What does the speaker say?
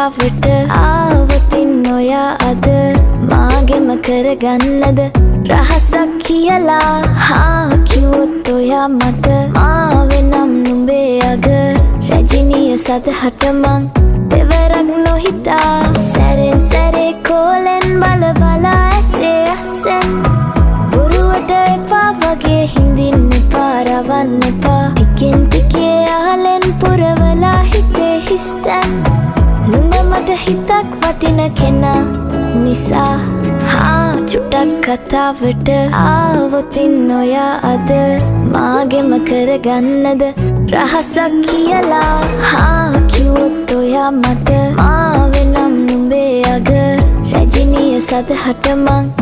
කතාවට ආවතින් ඔයා අද මාගෙම කරගන්නද රහසක් කියලා කිව්වොත් ඔයා මට මාවෙනම් නුඹේ අග රැජිනිය සදහට මං දෙවරක් නොහිතා සැරෙන් සැරේ කෝලෙන් බල බලා ඇසේ අස්සෙන් බොරුවට එපා වගේ හිඳින්න එපා රවන්න එපා ටිකෙන් ටිකේ ආලෙන් පුරවලා හිතේ හිස්තැන් නුඹ මට හිතක් වටින කෙනා නිසා චුට්ටක් කතාවට ආවොතින් ඔයා අද මාගෙම කරගන්නද රහසක් කියලා කිව්වොත් ඔයා මට මාවෙනම් නුඹේ අග රැජිනිය සදහට මං